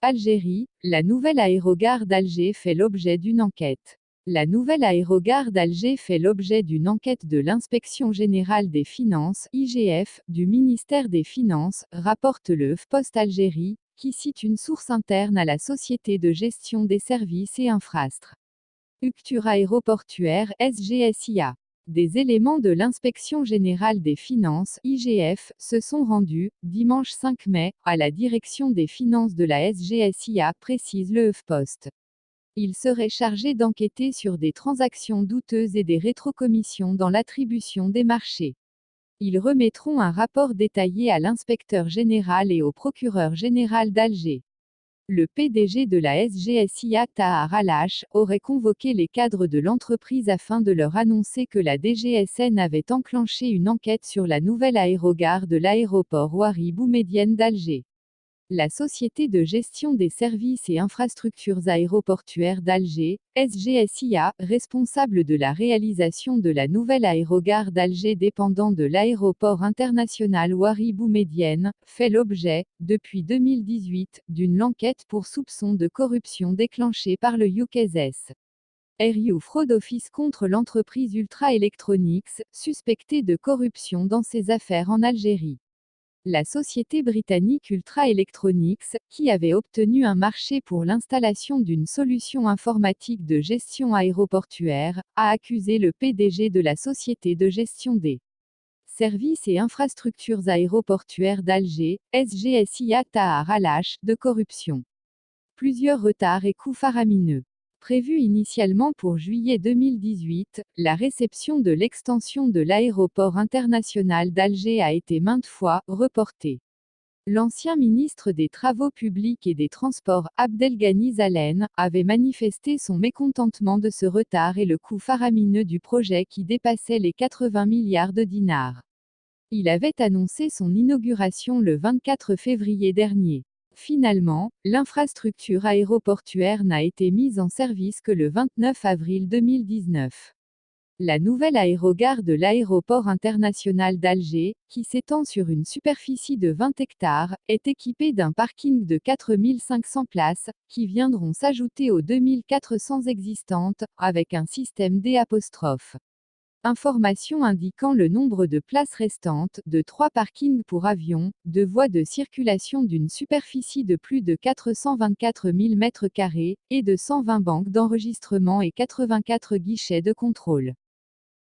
Algérie, la nouvelle aérogare d'Alger fait l'objet d'une enquête. La nouvelle aérogare d'Alger fait l'objet d'une enquête de l'Inspection générale des finances (IGF) du ministère des Finances, rapporte le Post Algérie, qui cite une source interne à la Société de gestion des services et infrastructures aéroportuaires (SGSIA). Des éléments de l'Inspection générale des finances (IGF) se sont rendus, dimanche 5 mai, à la direction des finances de la SGSIA, précise le HuffPost. Ils seraient chargés d'enquêter sur des transactions douteuses et des rétrocommissions dans l'attribution des marchés. Ils remettront un rapport détaillé à l'inspecteur général et au procureur général d'Alger. Le PDG de la SGSIA, Tahar Alache, aurait convoqué les cadres de l'entreprise afin de leur annoncer que la DGSN avait enclenché une enquête sur la nouvelle aérogare de l'aéroport Ouari Boumedienne d'Alger. La Société de gestion des services et infrastructures aéroportuaires d'Alger, SGSIA, responsable de la réalisation de la nouvelle aérogare d'Alger dépendant de l'aéroport international Ouari Boumedienne, fait l'objet, depuis 2018, d'une enquête pour soupçon de corruption déclenchée par le UKZS. RU Fraud Office contre l'entreprise Ultra Electronics, suspectée de corruption dans ses affaires en Algérie. La société britannique Ultra Electronics, qui avait obtenu un marché pour l'installation d'une solution informatique de gestion aéroportuaire, a accusé le PDG de la Société de gestion des services et infrastructures aéroportuaires d'Alger, SGSIA Tahar Alache, de corruption. Plusieurs retards et coûts faramineux. Prévue initialement pour juillet 2018, la réception de l'extension de l'aéroport international d'Alger a été maintes fois reportée. L'ancien ministre des Travaux publics et des Transports, Abdelghani Zalen, avait manifesté son mécontentement de ce retard et le coût faramineux du projet qui dépassait les 80 milliards de dinars. Il avait annoncé son inauguration le 24 février dernier. Finalement, l'infrastructure aéroportuaire n'a été mise en service que le 29 avril 2019. La nouvelle aérogare de l'aéroport international d'Alger, qui s'étend sur une superficie de 20 hectares, est équipée d'un parking de 4500 places, qui viendront s'ajouter aux 2400 existantes, avec un système D'. Information indiquant le nombre de places restantes, de 3 parkings pour avions, 2 voies de circulation d'une superficie de plus de 424 000 m², et de 120 banques d'enregistrement et 84 guichets de contrôle.